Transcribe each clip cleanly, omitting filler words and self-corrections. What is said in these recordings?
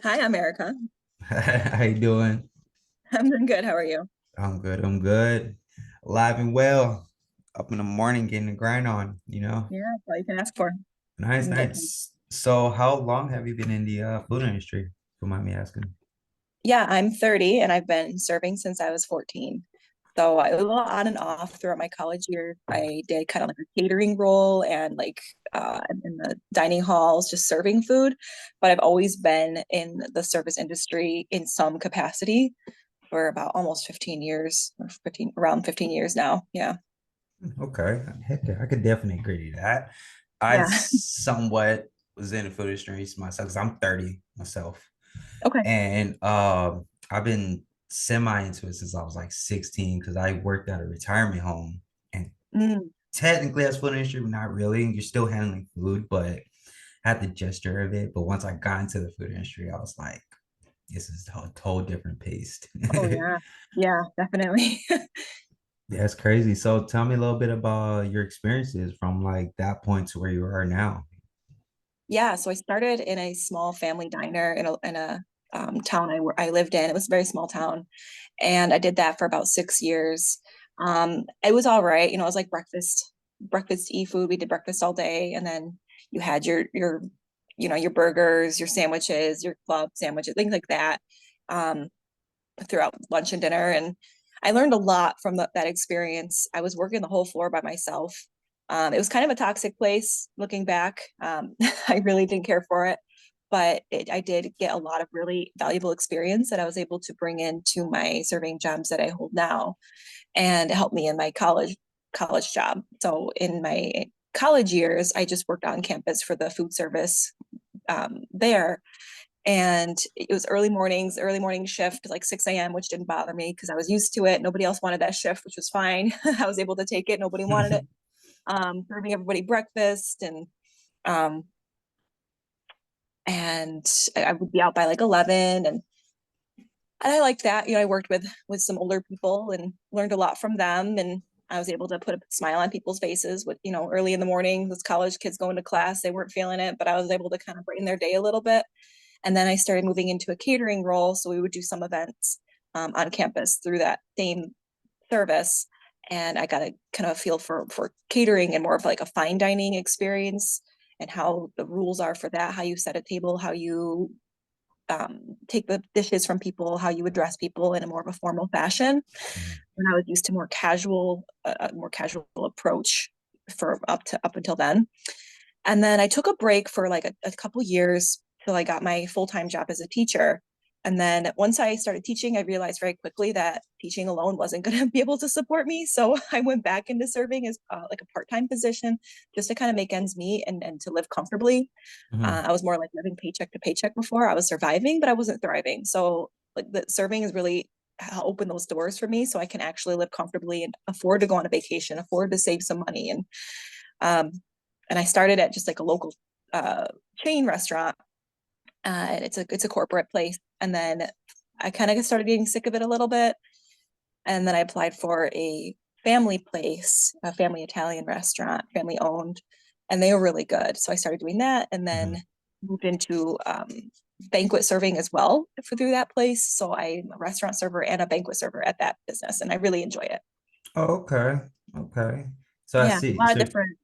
Hi, I'm Erika. How you doing? I'm doing good. How are you? I'm good. I'm good. Alive and well. Up in the morning, getting the grind on. Yeah, that's all you can ask for. Nice, You get to- nice. So, how long have you been in the food industry? If you don't mind me asking. Yeah, I'm 30 and I've been serving since I was 14. So I was a little on and off throughout my college year. I did kind of like a catering role and like in the dining halls, just serving food. But I've always been in the service industry in some capacity for about almost 15 years or 15, around 15 years now. Yeah. Okay, heck yeah, I could definitely agree to that. I Yeah. somewhat was in the food industry myself because I'm 30 myself, Okay. and I've been semi into it since I was like 16 because I worked at a retirement home, and Mm. technically that's food industry, but not really. You're still handling food, but had the gesture of it. But once I got into the food industry, I was like, this is a whole different pace. Oh yeah. Yeah, definitely. That's crazy. So tell me a little bit about your experiences from like that point to where you are now. Yeah, so I started in a small family diner in a town I lived in. It was a very small town, and I did that for about 6 years. It was all right, it was like breakfast food. We did breakfast all day, and then you had your burgers, your sandwiches, your club sandwiches, things like that, um, throughout lunch and dinner. And I learned a lot from that experience. I was working the whole floor by myself. It was kind of a toxic place looking back. I really didn't care for it, but I did get a lot of really valuable experience that I was able to bring into my serving jobs that I hold now, and it helped me in my college job. So in my college years, I just worked on campus for the food service there, and it was early morning shift, like 6 a.m., which didn't bother me because I was used to it. Nobody else wanted that shift, which was fine. I was able to take it. Nobody wanted it. Serving everybody breakfast, um, and I would be out by like 11, and I liked that. I worked with some older people and learned a lot from them, and I was able to put a smile on people's faces with, early in the morning, those college kids going to class, they weren't feeling it, but I was able to kind of brighten their day a little bit. And then I started moving into a catering role. So we would do some events on campus through that same service. And I got a kind of a feel for catering and more of like a fine dining experience, and how the rules are for that, how you set a table, how you take the dishes from people, how you address people in a more of a formal fashion. And I was used to more casual approach for up until then. And then I took a break for like a couple years till I got my full-time job as a teacher. And then once I started teaching, I realized very quickly that teaching alone wasn't going to be able to support me. So I went back into serving as like a part-time position, just to kind of make ends meet and to live comfortably. Mhm. I was more like living paycheck to paycheck before. I was surviving, but I wasn't thriving. So like the serving is really opened those doors for me, so I can actually live comfortably and afford to go on a vacation, afford to save some money. Um, and I started at just like a local uh, chain restaurant. And it's a corporate place. And then I kind of started getting sick of it a little bit. And then I applied for a family place, a family Italian restaurant, family owned, and they were really good. So I started doing that, and then Mhm. moved into banquet serving as well through that place. So I'm a restaurant server and a banquet server at that business, and I really enjoy it. Oh, okay. Okay. So I Yeah, a see. lot of So different.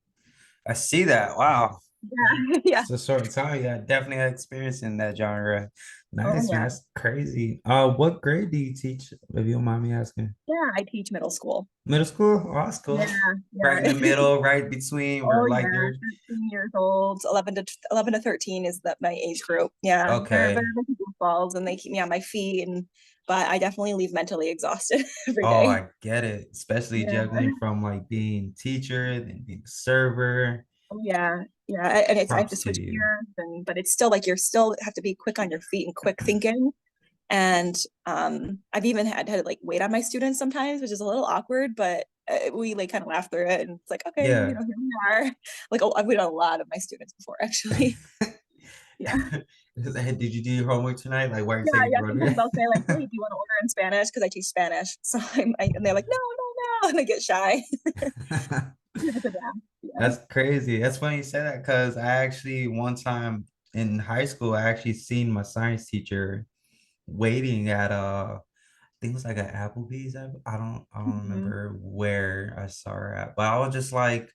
I see that. Wow. Yeah, yeah. It's a short time. Yeah, definitely had experience in that genre. Oh Nice, man. yeah, That's crazy. What grade do you teach? If you don't mind me asking. yeah. I teach middle school. Middle school? Oh, that's Yeah, cool. Right in yeah. the middle, right between, Oh or like yeah, there. 13 years old, 11 to 13 is that my age group. Yeah, they're Okay. like balls, and they keep me on my feet, and but I definitely leave mentally exhausted every Oh, day. I get it. Especially Yeah. juggling from like being teacher, then being server. Oh yeah, yeah, and I have to Props to switch you. gears, and but it's still like you're still have to be quick on your feet and quick thinking. And I've even had to like wait on my students sometimes, which is a little awkward, but we like kind of laugh through it, and it's like, okay, Yeah. here we are. Like, oh, I've waited on a lot of my students before, actually. Yeah. Hey, did you do your homework tonight? Like, why are you Yeah, taking yeah. Sometimes forever? I'll say like, "Hey, do you want to order in Spanish?" Because I teach Spanish. So and they're like, "No, no, no," and they get shy. It's a dab. Yeah. That's crazy. That's funny you say that because I actually one time in high school, I actually seen my science teacher waiting at I think it was like an Applebee's. I don't Mhm. remember where I saw her at, but I was just like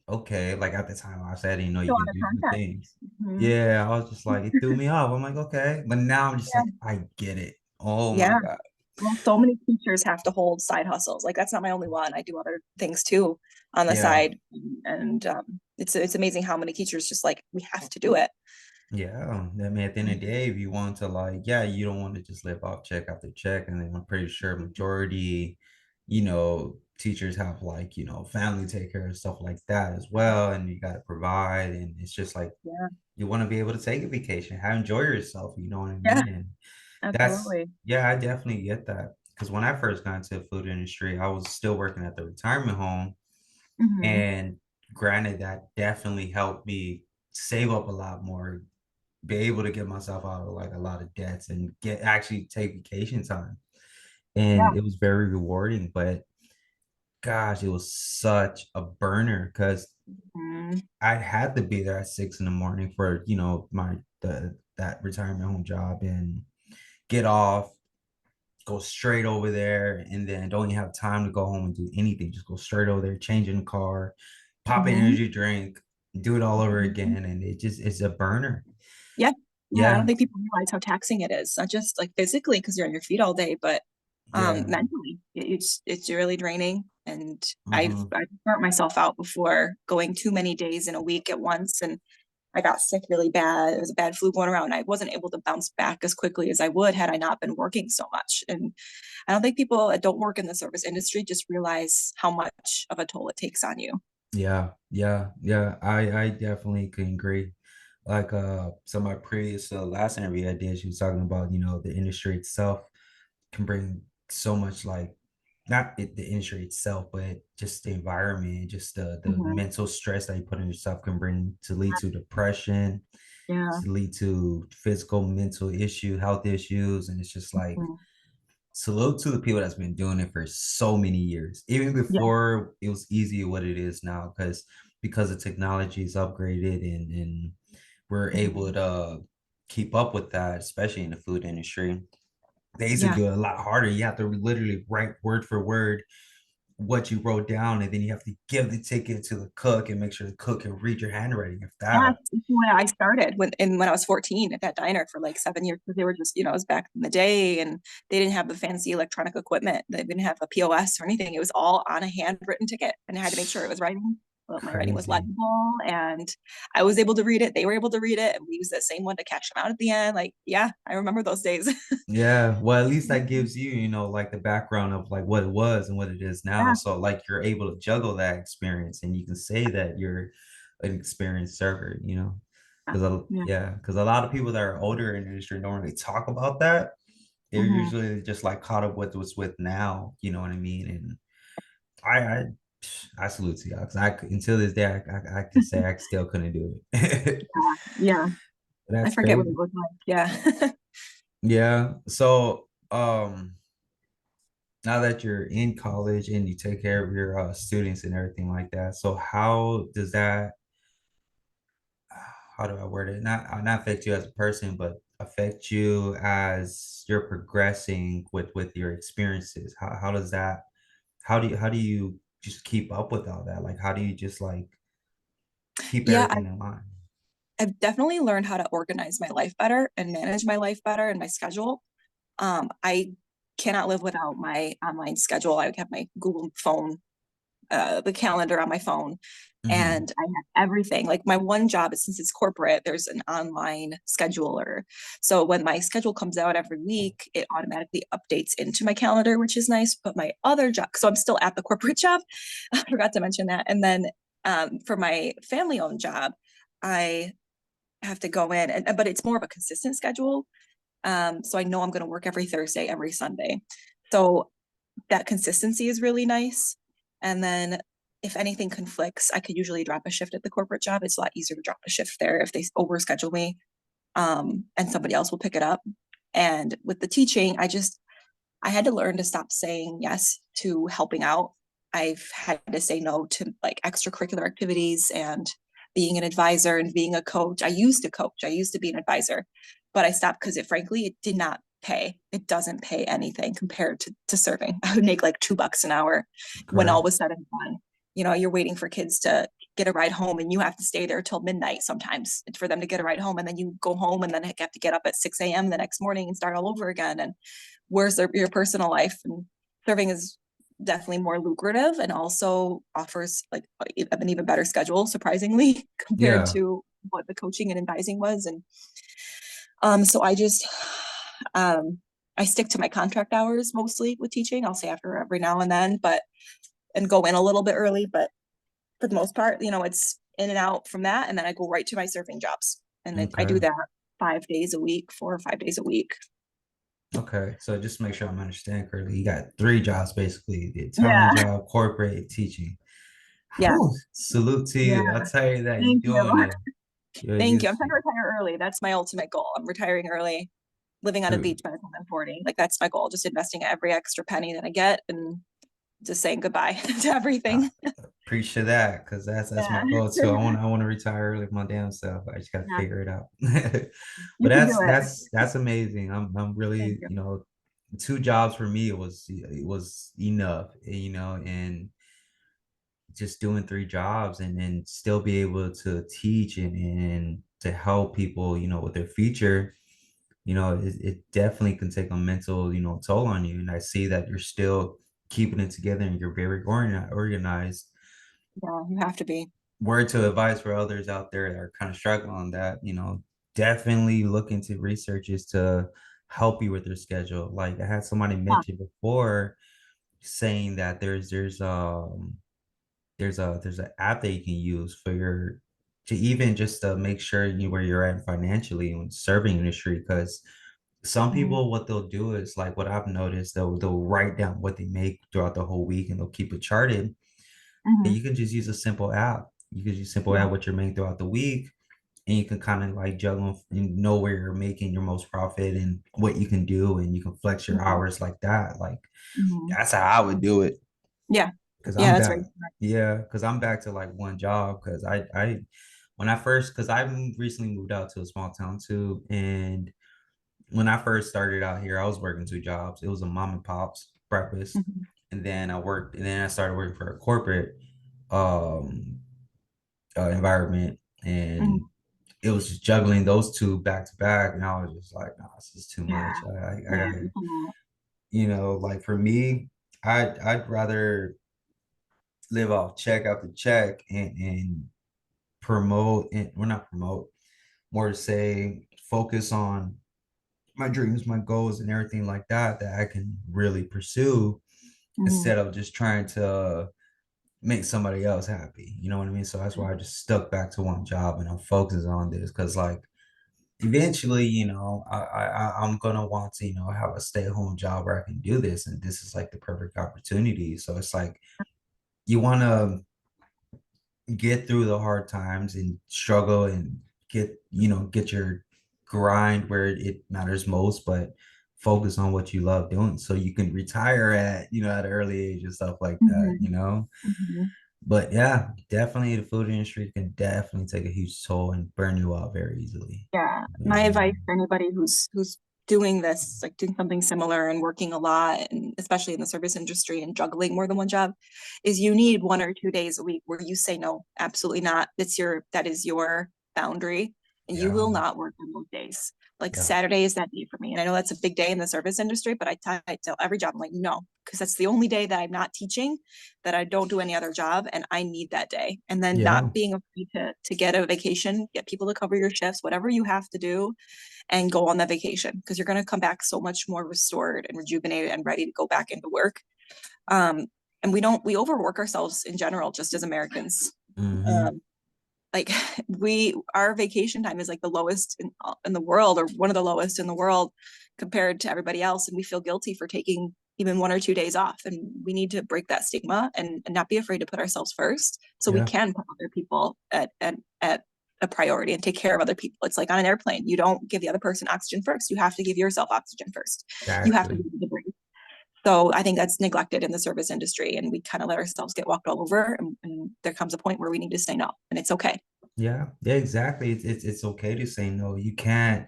okay, like at the time I didn't know So you out can of do new context. things. Mhm. Yeah, I was just like it threw me off. I'm like, okay. But now I'm just Yeah. like, I get it. Oh my Yeah. God. Well, so many teachers have to hold side hustles. Like that's not my only one. I do other things too on the Yeah. side, and it's amazing how many teachers just like we have to do it. Yeah, I mean, at the end of the day, if you want to like, yeah, you don't want to just live off check after check, and then I'm pretty sure majority, teachers have like, family take care of stuff like that as well, and you got to provide, and it's just like Yeah. you want to be able to take a vacation, have enjoy yourself, you know what I Yeah. mean? And that's Absolutely. yeah, I definitely get that because when I first got into the food industry, I was still working at the retirement home, Hmm. and granted, that definitely helped me save up a lot more, be able to get myself out of like a lot of debts and get actually take vacation time. And Yeah. it was very rewarding, but gosh, it was such a burner because Mhm. I had to be there at 6 in the morning for, my that retirement home job and get off, go straight over there, and then don't even have time to go home and do anything. Just go straight over there, change in the car, pop an Mhm. energy drink, do it all over Mhm. again. And it's a burner. Yeah. Yeah. I don't Yeah. think people realize how taxing it is, not just like physically because you're on your feet all day, but Yeah. mentally. It's really draining. And Hmm. I've burnt myself out before going too many days in a week at once. And I got sick really bad. It was a bad flu going around. And I wasn't able to bounce back as quickly as I would had I not been working so much. And I don't think people that don't work in the service industry just realize how much of a toll it takes on you. Yeah, yeah, yeah. I definitely can agree. Like so my previous last interview I did, she was talking about, the industry itself can bring so much like not the industry itself, but just the environment, just the Mhm. mental stress that you put on yourself can bring to lead to depression, Yeah. to lead to physical, mental issue, health issues. And it's just like Mhm. salute to the people that's been doing it for so many years, even Yeah. before it was easy what it is now, because the technology is upgraded and we're able Mhm. to keep up with that, especially in the food industry. They used to Yeah. do it a lot harder. You have to literally write word for word what you wrote down, and then you have to give the ticket to the cook and make sure the cook can read your handwriting, if Yeah, that. it's when I started when I was 14 at that diner for like 7 years because they were just, it was back in the day and they didn't have the fancy electronic equipment. They didn't have a POS or anything. It was all on a handwritten ticket and I had to make sure it was writing, but my writing was Crazy. legible and I was able to read it. They were able to read it and we used that same one to catch them out at the end. Like, yeah, I remember those days. Yeah, well, at least that gives you, like the background of like what it was and what it is now. Yeah. So like you're able to juggle that experience and you can say that you're an experienced server, because Yeah. yeah, because a lot of people that are older in the industry don't really talk about that. They're Mhm. usually just like caught up with what's with now, you know what I mean? And I I, I salute to y'all because until this day I can say I still couldn't do it. Yeah. I That's forget what it crazy. was like. Yeah. Yeah. So now that you're in college and you take care of your students and everything like that, so how does that, how do I word it, not affect you as a person, but affect you as you're progressing with your experiences? How does that, how do you just keep up with all that? Like how do you just like keep Yeah, everything in line? I've definitely learned how to organize my life better and manage my life better and my schedule. I cannot live without my online schedule. I have my Google phone, the calendar on my phone, Hmm. and I have everything. Like my one job is since it's corporate, there's an online scheduler. So when my schedule comes out every week, it automatically updates into my calendar, which is nice. But my other job, so I'm still at the corporate job. I forgot to mention that. And then for my family owned job, I have to go in, but it's more of a consistent schedule. So I know I'm going to work every Thursday, every Sunday. So that consistency is really nice. And then if anything conflicts, I could usually drop a shift at the corporate job. It's a lot easier to drop a shift there if they overschedule me, and somebody else will pick it up. And with the teaching, I had to learn to stop saying yes to helping out. I've had to say no to like extracurricular activities and being an advisor and being a coach. I used to coach, I used to be an advisor, but I stopped because frankly, it did not pay. It doesn't pay anything compared to serving. I would make like $2 an hour when all Correct. was said and done. You're waiting for kids to get a ride home and you have to stay there till midnight sometimes for them to get a ride home. And then you go home and then have to get up at 6 a.m. the next morning and start all over again. And where's your personal life? And serving is definitely more lucrative and also offers like an even better schedule, surprisingly, compared Yeah. to what the coaching and advising was. And so um, I stick to my contract hours mostly with teaching. I'll say after every now and then, but and go in a little bit early, but for the most part, it's in and out from that. And then I go right to my surfing jobs. And I Okay. do that 5 days a week, 4 or 5 days a week. Okay. So just make sure I'm understanding correctly. You got three jobs basically: the Yeah. Italian job, corporate, and teaching. Yeah. Whew, salute to Yeah. you. I'll tell you that you're Thank you. doing it. Thank you. I'm trying to retire early. That's my ultimate goal. I'm retiring early, living on a True. beach by the time I'm 40. Like that's my goal. Just investing every extra penny that I get and just saying goodbye to I everything. appreciate that because that's Yeah. my goal too. I want to retire early my damn self. I just got to Yeah. figure it out. But You can do it. that's amazing. I'm Thank really, you. two jobs for me it was enough, and just doing three jobs and then still be able to teach and to help people, with their future, it definitely can take a mental, toll on you. And I see that you're still keeping it together and you're very organized. Yeah, you have to be. Word to advice for others out there that are kind of struggling on that, definitely look into researches to help you with your schedule. Like I had somebody Yeah. mention before saying that there's an app that you can use for your to even just to make sure where you're at financially in serving industry. Because some Mm-hmm. people, what they'll do is like what I've noticed, they'll write down what they make throughout the whole week and they'll keep it charted. And Mm-hmm. you can just use a simple app. You can use simple Yeah. app what you're making throughout the week, and you can kind of like juggle and know where you're making your most profit and what you can do, and you can flex your Mm-hmm. hours like that. Like Mm-hmm. that's how I would do it. Yeah. Because Yeah, I'm that's right. back. Yeah, because I'm back to like one job. Because when I first, because I recently moved out to a small town too, and when I first started out here, I was working two jobs. It was a mom and pop's breakfast, Mm-hmm. and then I started working for a corporate um environment, Mm-hmm. and it was just juggling those two back to back, and I was just like, nah, this is too Yeah. much. I Yeah. gotta, like for me, I'd rather live off check after check and promote and well not promote, more to say focus on my dreams, my goals, and everything like that I can really pursue Mm-hmm. instead of just trying to make somebody else happy. You know what I mean? So that's why I just stuck back to one job and I'm focused on this because like eventually, I'm gonna want to, have a stay-at-home job where I can do this, and this is like the perfect opportunity. So it's like you want to get through the hard times and struggle and get your grind where it matters most, but focus on what you love doing so you can retire at an early age and stuff like that. Mm-hmm. But yeah, definitely the food industry can definitely take a huge toll and burn you out very easily. Yeah, my advice Mhm. for anybody who's doing this, like doing something similar and working a lot, and especially in the service industry and juggling more than one job, is you need 1 or 2 days a week where you say no, absolutely not. That is your boundary, and you Yeah, will not work on those days. Like yeah, Saturday is that day for me, and I know that's a big day in the service industry, but I tell every job I'm like no, because that's the only day that I'm not teaching, that I don't do any other job, and I need that day. And then yeah, not being afraid to get a vacation, get people to cover your shifts, whatever you have to do, and go on that vacation because you're going to come back so much more restored and rejuvenated and ready to go back into work. Um, and we overwork ourselves in general, just as Americans. hmm, Um, like our vacation time is like the lowest in the world, or one of the lowest in the world compared to everybody else, and we feel guilty for taking even 1 or 2 days off, and we need to break that stigma and not be afraid to put ourselves first so we yeah, can put other people at a priority and take care of other people. It's like on an airplane, you don't give the other person oxygen first, you have to give yourself oxygen first. You have to exactly. be able to breathe. So I think that's neglected in the service industry, and we kind of let ourselves get walked all over, and there comes a point where we need to say no, and it's okay. Yeah, exactly. It's okay to say no. You can't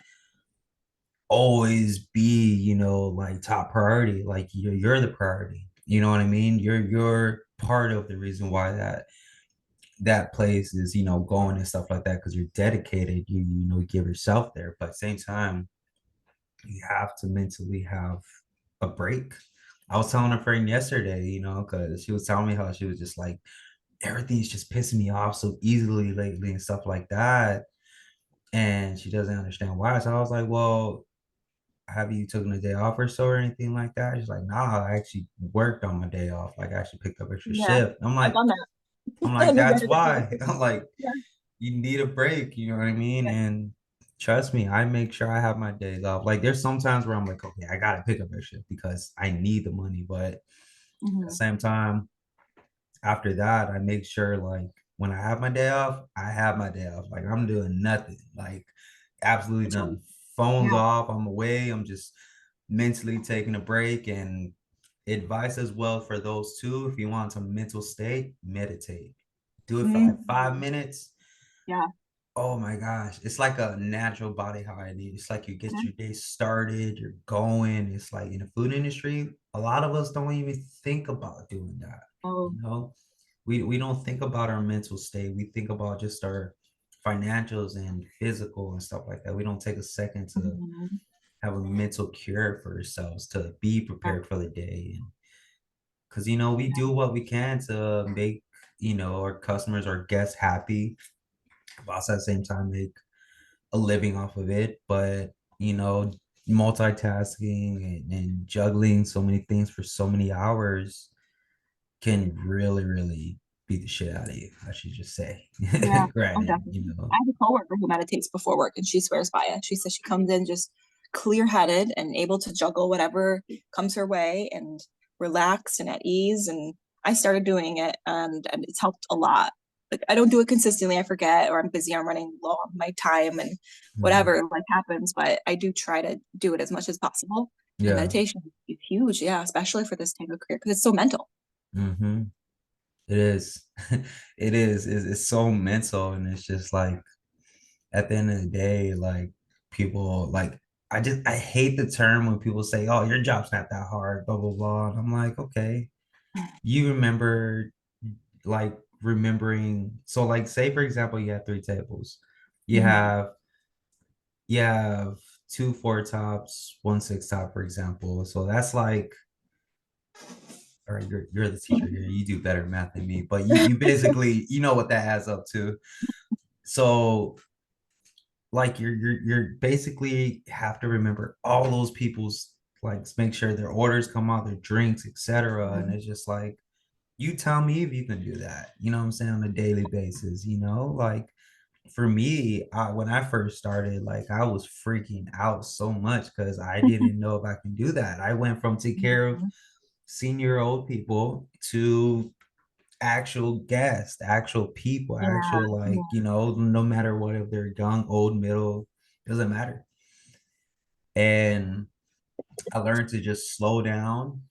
always be, like top priority. Like you're the priority. You know what I mean? You're part of the reason why that place is, going and stuff like that, because you're dedicated. You give yourself there. But at the same time, you have to mentally have a break. I was telling a friend yesterday, because she was telling me how she was just like, everything's just pissing me off so easily lately and stuff like that. And she doesn't understand why. So I was like, well, have you taken a day off or so or anything like that? She's like, nah, I actually worked on my day off. Like I actually picked up extra Yeah, shift. I'm I've like, done that. I'm I like, knew you had that's to take why. it. I'm like, Yeah, you need a break, you know what I mean? yeah. And trust me, I make sure I have my days off. Like there's sometimes where I'm like, okay, I gotta pick up extra shift because I need the money. But at the Hmm. same time, after that, I make sure like when I have my day off, I have my day off. Like I'm doing nothing, like absolutely nothing. Phones Yeah. off, I'm away. I'm just mentally taking a break. And advice as well for those two, if you want some mental state, meditate. Do it for like five Hmm. minutes. Yeah. Oh my gosh, it's like a natural body how I need. It's like you get Yeah. your day started, you're going. It's like in the food industry, a lot of us don't even think about doing that. Oh. You know, we don't think about our mental state. We think about just our financials and physical and stuff like that. We don't take a second to Hmm. have a mental cure for ourselves, to be Yeah. prepared for the day. And because we Yeah. do what we can to make our customers, our guests happy, but also at the same time make a living off of it. But multitasking and juggling so many things for so many hours can really, really beat the shit out of you. I should just say. Yeah. Oh, Granted, definitely. I have a coworker who meditates before work and she swears by it. She says she comes in just clear headed and able to juggle whatever comes her way and relaxed and at ease. And I started doing it and it's helped a lot. Like I don't do it consistently, I forget, or I'm busy, I'm running low on my time and Mhm. whatever like happens, but I do try to do it as much as possible. And Yeah. meditation is huge, yeah, especially for this type of career because it's so mental. Hmm. It is. It is. It's so mental, and it's just like at the end of the day, like people like I hate the term when people say, "Oh, your job's not that hard," blah blah blah. And I'm like, okay, you remember like remembering. So like, say for example, you have three tables. You Mhm. have you have two four tops, one six top, for example. So that's like, all right, you're the teacher here. You do better math than me, but you basically you know what that adds up to. So like you're basically have to remember all those people's, like make sure their orders come out, their drinks, etc. And it's just like, you tell me if you can do that. You know what I'm saying, on a daily basis. Like for me, when I first started, like I was freaking out so much because I didn't know if I can do that. I went from take care of Mhm. senior old people to actual guests, actual people, Yeah, actual, like, yeah, no matter what, if they're young, old, middle, doesn't matter. And I learned to just slow down,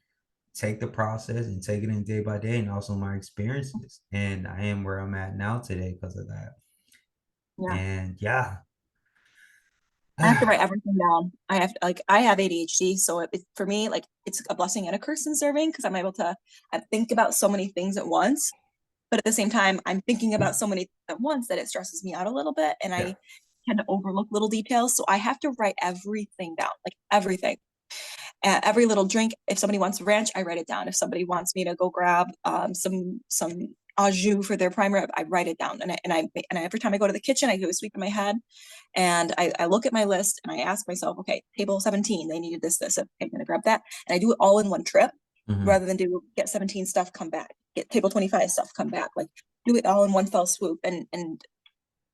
take the process and take it in day by day, and also my experiences. And I am where I'm at now today because of that. yeah. And yeah. I have to write everything down. I have ADHD, so for me like it's a blessing and a curse in serving because I'm able to I think about so many things at once, but at the same time I'm thinking about so many things at once that it stresses me out a little bit, and Yeah. I tend to overlook little details. So I have to write everything down, like everything. Every little drink. If somebody wants ranch, I write it down. If somebody wants me to go grab some au jus for their prime rib, I write it down. And every time I go to the kitchen, I do a sweep in my head, and I look at my list and I ask myself, okay, table 17, they needed this. Okay, I'm gonna grab that, and I do it all in one trip Hmm. rather than do get 17 stuff come back, get table 25 stuff come back. Like do it all in one fell swoop. And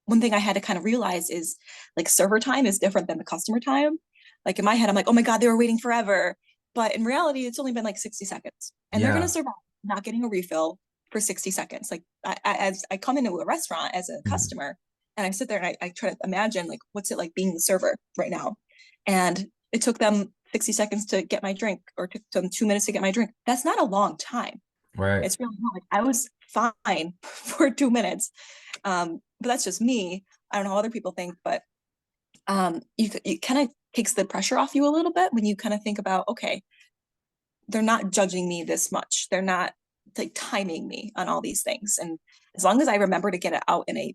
one thing I had to kind of realize is like server time is different than the customer time. Like in my head, I'm like, oh my God, they were waiting forever. But in reality, it's only been like 60 seconds and they're going to Yeah. survive not getting a refill for 60 seconds. Like as I come into a restaurant as a Hmm. customer and I sit there and I try to imagine like, what's it like being the server right now? And it took them 60 seconds to get my drink or took them 2 minutes to get my drink. That's not a long time. Right. It's really not. Like I was fine for 2 minutes. but that's just me. I don't know how other people think, but it kind of takes the pressure off you a little bit when you kind of think about, okay, they're not judging me this much. They're not like timing me on all these things. And as long as I remember to get it out in a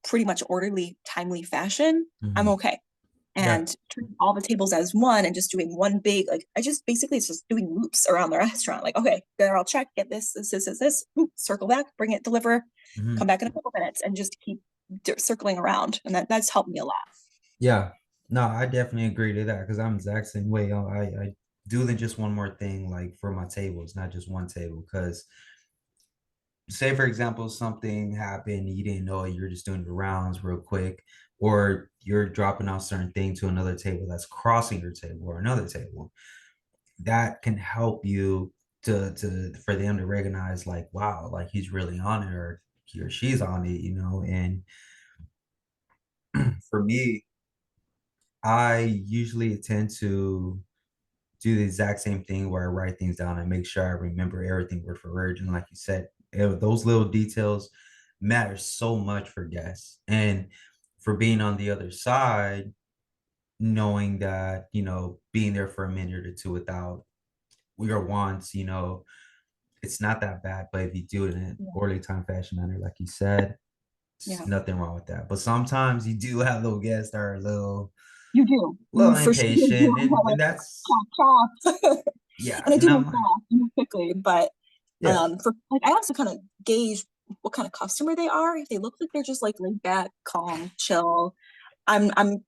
pretty much orderly, timely fashion, I'm Hmm. okay. Yeah. And treating all the tables as one and just doing one big, like I just basically it's just doing loops around the restaurant. Like, okay, there I'll check, get this, oop, circle back, bring it, deliver, come Hmm. back in a couple minutes and just keep circling around. And that's helped me a lot. Yeah. No, I definitely agree to that because I'm the exact same way. I do then just one more thing like for my table. It's not just one table because say for example something happened you didn't know you're just doing the rounds real quick or you're dropping off certain thing to another table that's crossing your table or another table that can help you to for them to recognize like wow like he's really on it or he or she's on it you know and for me I usually tend to do the exact same thing where I write things down and make sure I remember everything word for word. And like you said, those little details matter so much for guests. And for being on the other side, knowing that, you know, being there for a minute or two without your wants, you know, it's not that bad. But if you do it in an Yeah. orderly time fashion manner, like you said, it's Yeah. nothing wrong with that. But sometimes you do have those guests that are You do. You little for sure do. impatient and that's Chop, chop. yeah. And I And do move I'm fast, move quickly, but yeah, for like I also kind of gauge what kind of customer they are. If they look like they're just like laid back, calm, chill, I'm I'm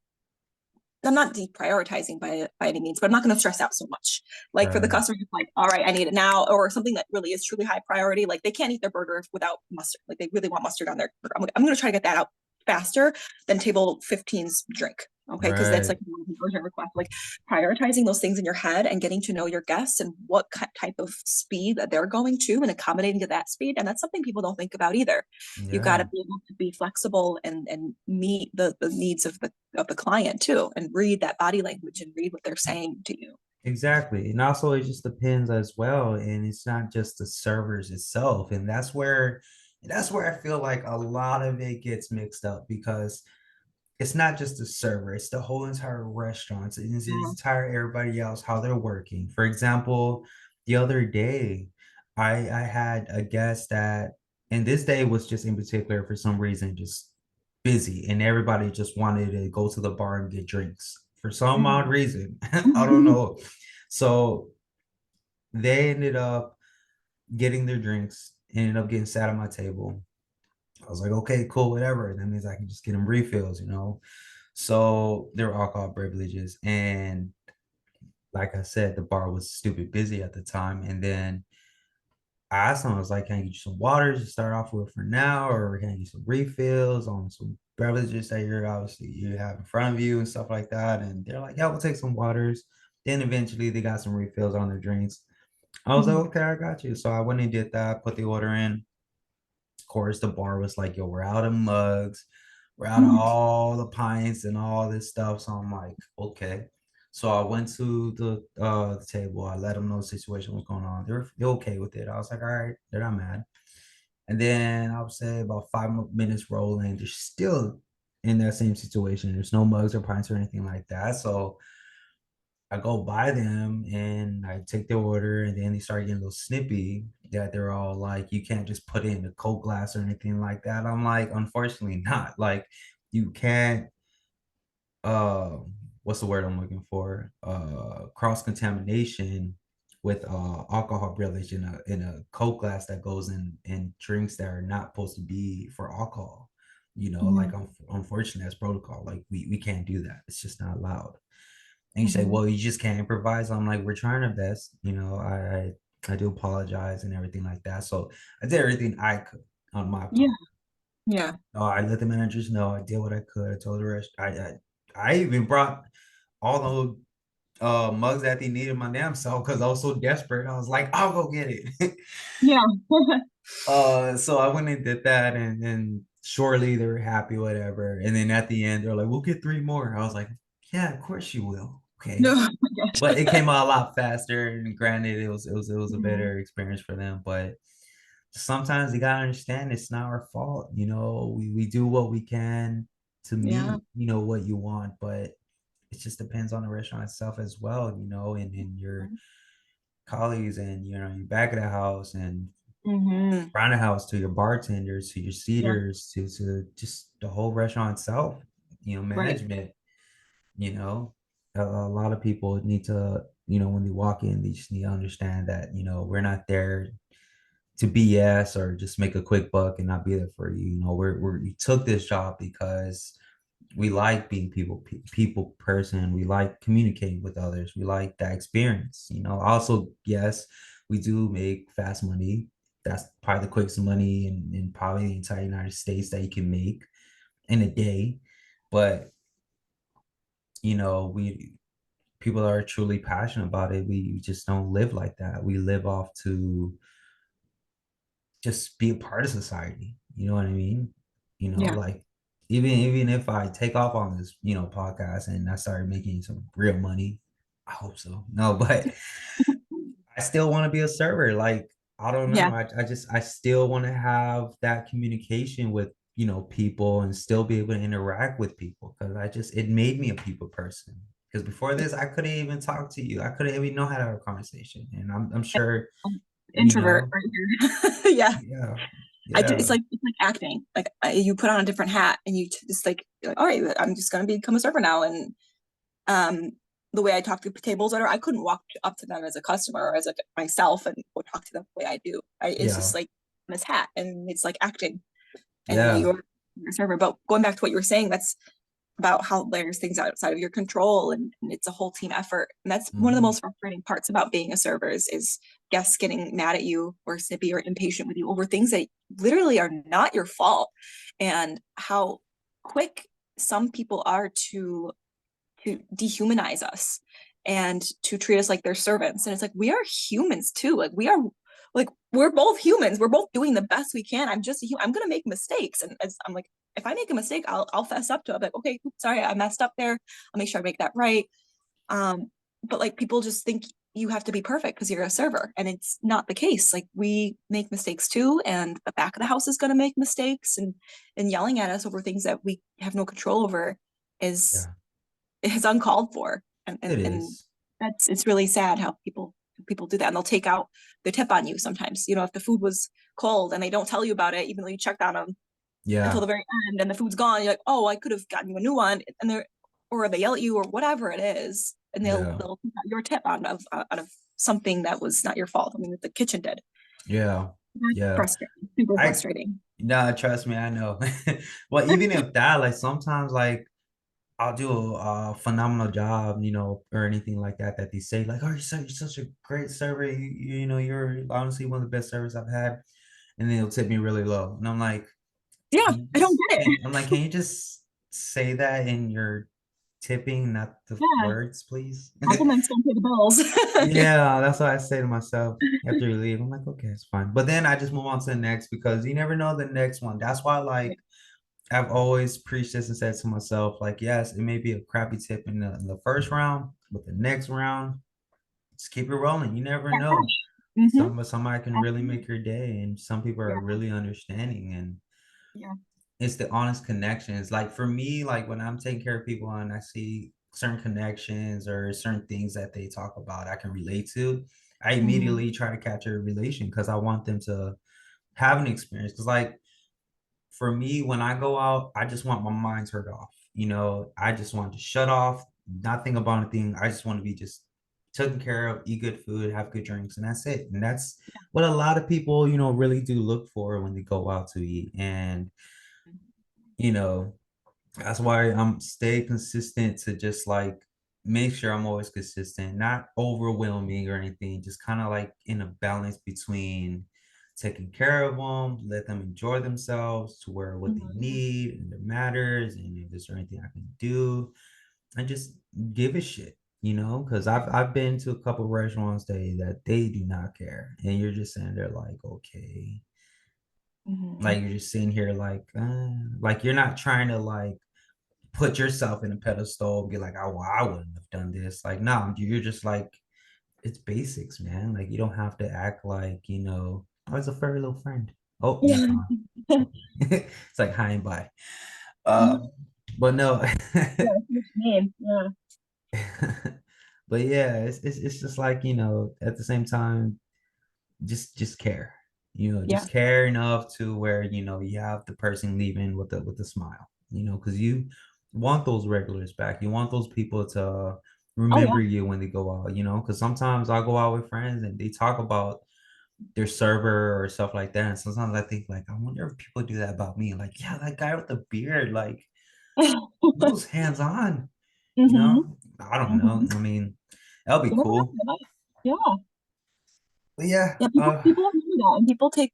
not deprioritizing by any means, but I'm not going to stress out so much. Like for the right. customer, who's like, all right, I need it now, or something that really is truly high priority. Like they can't eat their burger without mustard. Like they really want mustard on their burger. I'm going to try to get that out faster than table 15's drink. Okay, because that's Right. like an urgent request. Like prioritizing those things in your head and getting to know your guests and what type of speed that they're going to and accommodating to that speed. And that's something people don't think about either. You got to Yeah, be able to be flexible and meet the needs of the client too and read that body language and read what they're saying to you. exactly. And also it just depends as well. And it's not just the servers itself. And that's where I feel like a lot of it gets mixed up because it's not just the server, it's the whole entire restaurant. It's the Yeah. entire everybody else, how they're working. For example, the other day, I had a guest that, and this day was just in particular for some reason just busy, and everybody just wanted to go to the bar and get drinks for some odd Mhm. reason. I don't know. So they ended up getting their drinks, ended up getting sat at my table. I was like, okay, cool, whatever. That means I can just get them refills, you know. So there were alcohol beverages, and like I said, the bar was stupid busy at the time. And then I asked them, I was like, "Can I get you some waters to start off with for now, or can I get some refills on some beverages that you're obviously you have in front of you and stuff like that?" And they're like, "Yeah, we'll take some waters." Then eventually they got some refills on their drinks. I was like, Mhm. "Okay, I got you." So I went and did that, put the order in. Of course, the bar was like, yo, we're out of mugs, we're out of Mhm. all the pints and all this stuff. So I'm like, okay. So I went to the table. I let them know the situation was going on. They're okay with it. I was like, all right, they're not mad. And then I would say about 5 minutes rolling, they're still in that same situation. There's no mugs or pints or anything like that. So I go by them and I take their order, and then they start getting a little snippy that they're all like, you can't just put it in a Coke glass or anything like that. I'm like, unfortunately not. Like, you can't uh what's the word I'm looking for? Cross contamination with alcohol beverage in a Coke glass that goes in drinks that are not supposed to be for alcohol. You know, like Mhm. unfortunately that's protocol. Like we can't do that. It's just not allowed. And you say, Mhm. well, you just can't improvise. I'm like, we're trying our best. You know, I do apologize and everything like that. So I did everything I could on my Yeah. part. Yeah. I let the managers know I did what I could. I told the rest. I even brought all those mugs that they needed my damn self because I was so desperate. I was like, I'll go get it. Yeah. So I went and did that, and then shortly they were happy, whatever. And then at the end, they're like, we'll get three more. I was like, yeah, of course you will. No. Okay. But it came out a lot faster. And granted, it was a Mhm. better experience for them. But sometimes you gotta understand it's not our fault. We do what we can to Yeah. meet, what you want, but it just depends on the restaurant itself as well, and your colleagues and your back of the house and Hmm. front of the house to your bartenders to your Yeah. seaters to just the whole restaurant itself, Right. management, you know. A lot of people need to, when they walk in, they just need to understand that, we're not there to BS or just make a quick buck and not be there for you. We took this job because we like being people person. We like communicating with others. We like that experience. Also, yes, we do make fast money. That's probably the quickest money in probably the entire United States that you can make in a day. But we people are truly passionate about it. We just don't live like that. We live off to just be a part of society. You know what I mean? Yeah. Like even if I take off on this, podcast and I started making some real money, I hope so. No, but I still want to be a server. Like, I don't know. Yeah. I still want to have that communication with, people and still be able to interact with people because it made me a people person. Because before this, I couldn't even talk to you. I couldn't even know how to have a conversation. And I'm sure, you Introvert know, right here. Yeah. yeah, I do. It's yeah, like acting. Like you put on a different hat, and just like, you're like, all right, I'm just gonna become a server now. And um, the way I talk to tables, I couldn't walk up to them as a customer or as a myself and go talk to them the way I do. It's just yeah, like this hat, and it's like acting, and yeah. you're a server. But going back to what you were saying, that's about how there's things outside of your control, and it's a whole team effort. And that's one of the Mhm. most frustrating parts about being a server is guests getting mad at you or snippy or impatient with you over things that literally are not your fault, and how quick some people are to dehumanize us and to treat us like they're servants. And it's like, we are humans too. We're both humans. We're both doing the best we can. I'm just a human. I'm gonna make mistakes. And I'm like, if I make a mistake, I'll fess up to it. I'm like, okay, sorry, I messed up there. I'll make sure I make that right. But like, people just think you have to be perfect because you're a server, and it's not the case. Like, we make mistakes too, and the back of the house is going to make mistakes, and yelling at us over things that we have no control over is Yeah, is uncalled for. and it and, and is. that's it's really sad how people do that, and they'll take out the tip on you sometimes. If the food was cold and they don't tell you about it even though you checked on them until Yeah, the very end, and the food's gone, you're like, oh, I could have gotten you a new one. And they're or they yell at you or whatever it is, and they'll yeah, they'll take out your tip out of something that was not your fault. I mean, that the kitchen did. yeah, That's yeah. frustrating, super I frustrating. Nah, trust me, I know. Well, even if that, like sometimes, like I'll do a phenomenal job, or anything like that. That they say, like, "Oh, you're such a great server. You're honestly one of the best servers I've had," and then they'll tip me really low, and I'm like, Yeah, I don't get it. can you just say that in your tipping, not the Yeah, words, please? compliments don't pay the bills. Yeah, that's what I say to myself after you leave. I'm like, okay, it's fine. But then I just move on to the next because you never know the next one. That's why, like, I've always preached this and said to myself, like, yes, it may be a crappy tip in the first round, but the next round, just keep it rolling. You never know. Mm-hmm. Somebody can really make your day, and some people are Yeah, really understanding, and yeah. it's the honest connections. Like for me, like when I'm taking care of people and I see certain connections or certain things that they talk about, I can relate to. I Mm-hmm. immediately try to catch a relation because I want them to have an experience. Because like for me, when I go out, I just want my mind turned off. I just want to shut off, not think about anything. I just want to be just taken care of, eat good food, have good drinks, and that's it. And that's what a lot of people, really do look for when they go out to eat. And, you know, that's why I'm stay consistent to just like make sure I'm always consistent, not overwhelming or anything, just kind of like in a balance between taking care of them, let them enjoy themselves to where what they Mm-hmm. need and it matters, and if there's anything I can do, and just give a shit, because I've been to a couple of restaurants that they do not care, and you're just sitting there like, okay, Mm-hmm. like you're just sitting here like you're not trying to like put yourself in a pedestal and be like, oh, well, I wouldn't have done this. Like, no, you're just like, it's basics, man. Like, you don't have to act like, Oh, it's a furry little friend. Oh, he's Yeah. gone. Okay. It's like hi and bye. Um, but no. Yeah, I see what you mean. Yeah. But yeah, it's just like, at the same time, just care. Yeah. Just care enough to where, you have the person leaving with a smile, because you want those regulars back. You want those people to Oh yeah. remember you when they go out, because sometimes I go out with friends and they talk about their server or stuff like that. And sometimes I think like, I wonder if people do that about me. Like, yeah, that guy with the beard, like he was hands on, hmm I don't know. hmm I mean, that'll be You never cool. know. Yeah. But yeah, Yeah. People do that, and people take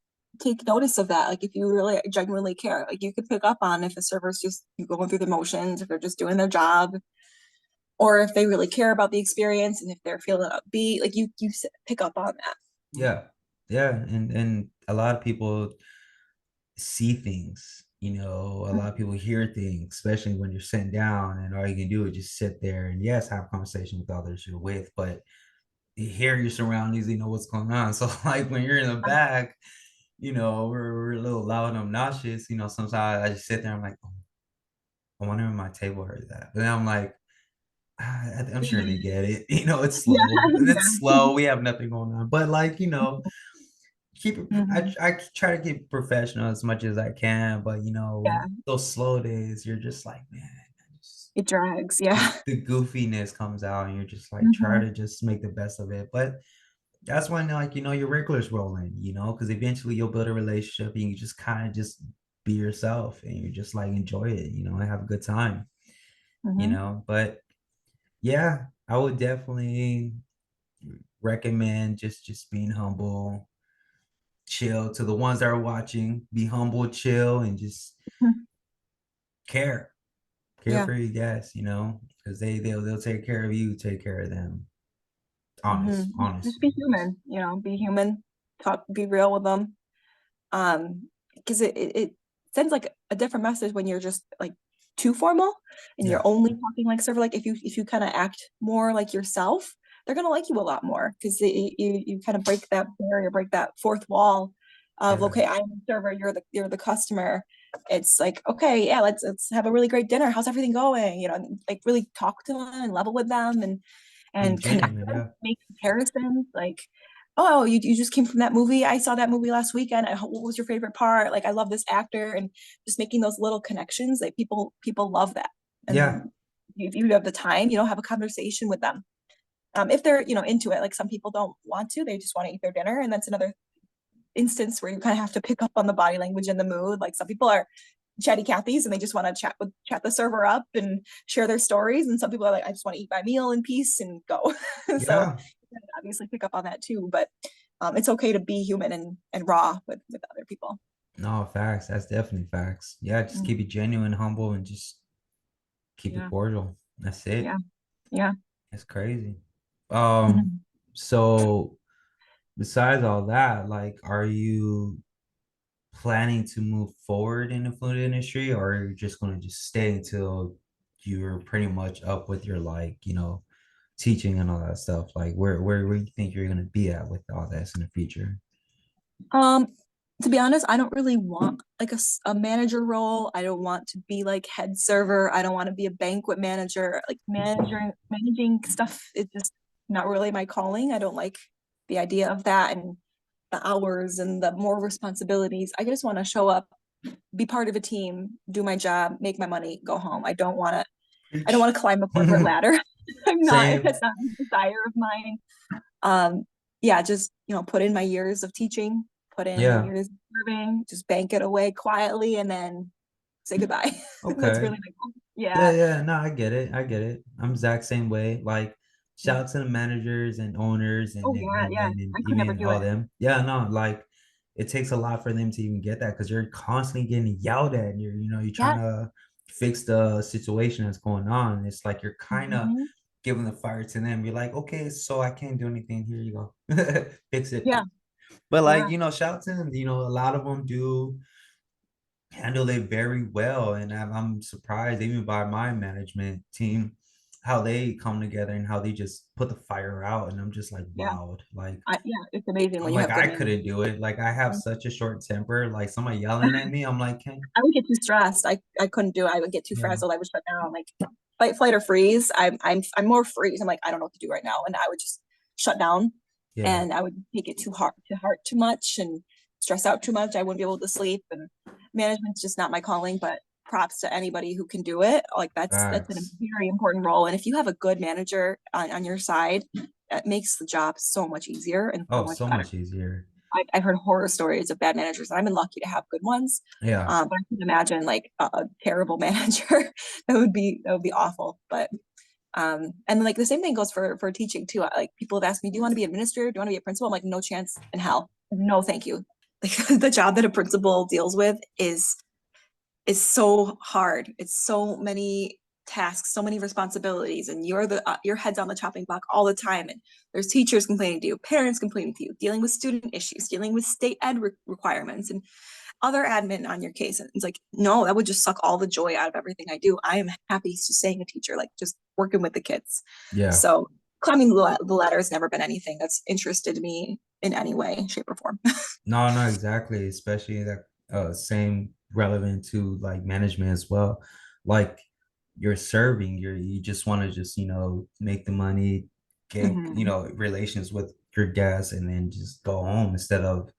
notice of that. Like if you really genuinely care, like you could pick up on if a server's just going through the motions, if they're just doing their job, or if they really care about the experience and if they're feeling upbeat. Like pick up on that. yeah, yeah. And a lot of people see things, a lot of people hear things, especially when you're sitting down and all you can do is just sit there and yes, have a conversation with others you're with, but you hear your surroundings, you know what's going on. So like when you're in the back, we're a little loud and obnoxious, sometimes I just sit there, I'm like, oh, I wonder if my table heard that. But then I'm like, I'm sure they get it. It's Yeah. slow. It's Yeah. slow. We have nothing going on. But like, keep it. I, hmm I try to keep professional as much as I can. But when Yeah. those slow days, you're just like, man, It drags. the, Yeah. the goofiness comes out, and you're just like try hmm to just make the best of it. But that's when like your regulars roll in, because eventually you'll build a relationship and you just kind of just be yourself and you just like enjoy it, and have a good time, hmm But yeah, I would definitely recommend just being humble, chill to the ones that are watching. Be humble, chill, and just care. Care Yeah. for your guests, because they'll take care of you, take care of them. hmm Honest. Just be human, be human, talk, be real with them. Because it sends like a different message when you're just like too formal and you're Yeah, only talking like server. Like if you kind of act more like yourself, they're gonna like you a lot more because you kind of break that barrier, break that fourth wall of yeah, okay, I'm the server, you're the customer. It's like okay, yeah, let's have a really great dinner. How's everything going? Like really talk to them and level with them being and connect genuine. with them, Yeah, make comparisons. Like, oh, you just came from that movie. I saw that movie last weekend. What was your favorite part? Like, I love this actor, and just making those little connections. Like, people love that. yeah, And if you have the time, have a conversation with them. If they're into it, like some people don't want to, they just want to eat their dinner, and that's another instance where you kind of have to pick up on the body language and the mood. Like some people are chatty Cathy's and they just want to chat the server up and share their stories. And some people are like, I just want to eat my meal in peace and go. So yeah. obviously pick up on that too. But it's okay to be human and raw with other people. No, facts. That's definitely facts. Yeah, just Mm. keep it genuine, humble, and just keep it Yeah. cordial. That's Yeah. it. Yeah. That's crazy. Um, Mhm. so besides all that, like, are you planning to move forward in the food industry, or are you just going to just stay until you're pretty much up with your like, teaching and all that stuff? Like, where do you think you're going to be at with all this in the future? Um, to be honest, I don't really want like a manager role. I don't want to be like head server. I don't want to be a banquet manager. Like managing stuff is just not really my calling. I don't like the idea of that and the hours and the more responsibilities. I just want to show up, be part of a team, do my job, make my money, go home. I don't Preach. want to climb the corporate ladder. I'm not, Same. that's not a desire of mine. Um, yeah, just put in my years of teaching, put in my Yeah. years of serving, just bank it away quietly, and then say goodbye. That's Okay. really my goal. Yeah, Yeah. yeah, no, I get it. I get it. I'm exact same way. Like, shout out to the managers and owners and Oh and, yeah, and, yeah. and, and I could never even do all it. them. Yeah, no, like it takes a lot for them to even get that because you're constantly getting yelled at and you're trying Yeah. to fix the situation that's going on. It's like you're kind of Mhm. giving the fire to them. You're like, okay, so I can't do anything. Here you go. Fix it. Yeah. But like, Yeah. shout out to them. A lot of them do handle it very well. And I'm surprised even by my management team how they come together and how they just put the fire out. And I'm just like, Yeah. wow. Like Yeah, it's amazing I'm when you like, have good I management. couldn't do it. Like I have such a short temper. Like somebody yelling at me, I'm like, can I would get too stressed. I couldn't do it. I would get too yeah, frazzled. I would shut down. Like fight, flight, or freeze. I'm more freeze. I'm like, I don't know what to do right now. And I would just shut down yeah. and I would take it too hard to heart too much and stress out too much. I wouldn't be able to sleep. And management's just not my calling, but props to anybody who can do it. Like that's a Facts. very important role. And if you have a good manager on your side, that makes the job so much easier and so Oh, much so better. much easier. I've heard horror stories of bad managers. I've been lucky to have good ones, Yeah. but I can imagine like a terrible manager. That would be awful. But and like the same thing goes for teaching too. Like people have asked me, "Do you want to be administrator? Do you want to be a principal?" I'm like, "No chance in hell. No, thank you." Like the job that a principal deals with is so hard. It's so many tasks, so many responsibilities, and your head's on the chopping block all the time. And there's teachers complaining to you, parents complaining to you, dealing with student issues, dealing with state ed requirements, and other admin on your case. And it's like, no, that would just suck all the joy out of everything I do. I am happy just staying a teacher, like just working with the kids. Yeah. So climbing the ladder has never been anything that's interested me in any way, shape, or form. No, no, exactly. Especially that same relevant to like management as well. Like you're serving, you just want to just, make the money, get, Mm-hmm. relations with your guests and then just go home instead of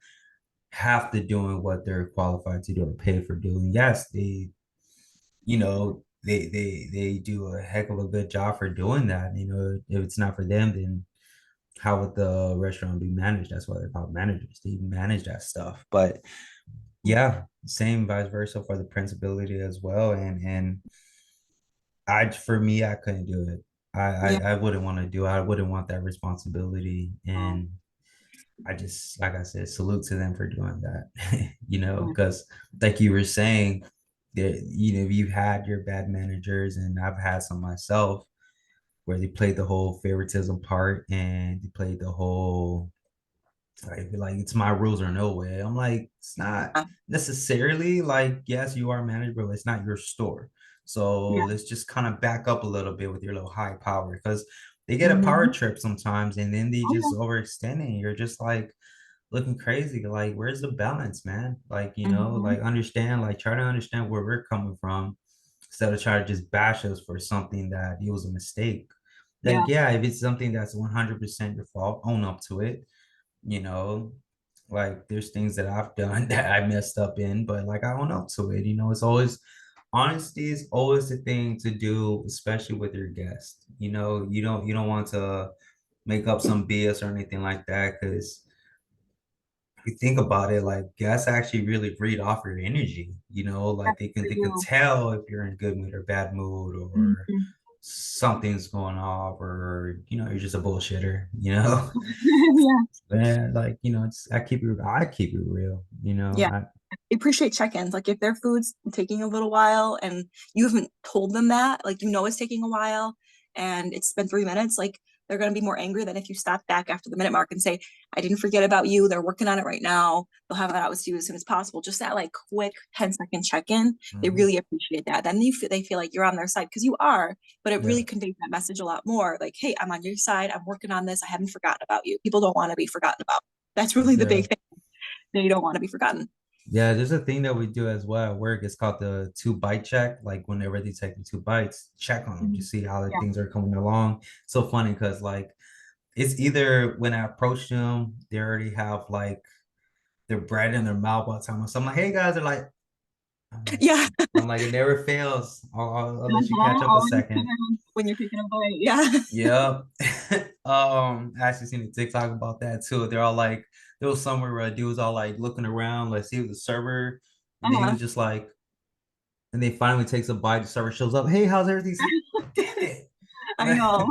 have to doing what they're qualified to do or pay for doing. Yes, they do a heck of a good job for doing that. If it's not for them, then how would the restaurant be managed? That's why they're called managers. They manage that stuff. But yeah, same vice versa for the principality as well. And for me, I couldn't do it. Yeah. I wouldn't want to do it. I wouldn't want that responsibility. And I just, like I said, salute to them for doing that. Because like you were saying, that you've had your bad managers, and I've had some myself where they played the whole favoritism part and they played the whole like it's my rules or no way. I'm like, it's not necessarily like, yes, you are a manager, but it's not your store. So Yeah. let's just kind of back up a little bit with your little high power because they get a power Mm-hmm. trip sometimes and then they Oh, just yeah. overextend it. You're just like looking crazy. Like, where's the balance, man? Like, Mm-hmm. like understand, like try to understand where we're coming from instead of trying to just bash us for something that it was a mistake. Like, Yeah. yeah, if it's something that's 100% your fault, own up to it you know like there's things that I've done that I messed up in, but like I own up to it. It's always honesty is always the thing to do, especially with your guest. You don't want to make up some BS or anything like that because you think about it, like guests actually really read off your energy. Like That's they can true. tell if you're in good mood or bad mood or Mhm. something's going off or you're just a bullshitter. Yeah. Man, like I keep it real. Yeah. I appreciate check-ins. Like if their food's taking a little while and you haven't told them that, like it's taking a while and it's been 3 minutes, like they're gonna be more angry than if you stop back after the minute mark and say, I didn't forget about you. They're working on it right now. They'll have it out to you as soon as possible. Just that like quick 10-second check-in. They Mhm. really appreciate that. Then they feel like you're on their side because you are, but it really Yeah, conveys that message a lot more. Like, hey, I'm on your side. I'm working on this. I haven't forgotten about you. People don't want to be forgotten about. That's really the yeah, big thing. They don't want to be forgotten. yeah. There's a thing that we do as well at work. It's called the 2 bite check. Like whenever they take the 2 bites, check on them to Mhm. see how the Yeah. things are coming along. So funny because like it's either when I approach them, they already have like their bread in their mouth by the time I'm like, hey guys, they're like, um, Yeah. I'm like, it never fails. I'll let you catch Uh-huh. up a Always second. when you're taking a bite. Yeah. Yep. I actually seen a TikTok about that too. They're all like, there was somewhere where a dude was all like looking around, like see the server, and then he Uh-huh. was just like, and they finally takes a bite. The server shows up. Hey, how's everything? He's like, damn it. I know.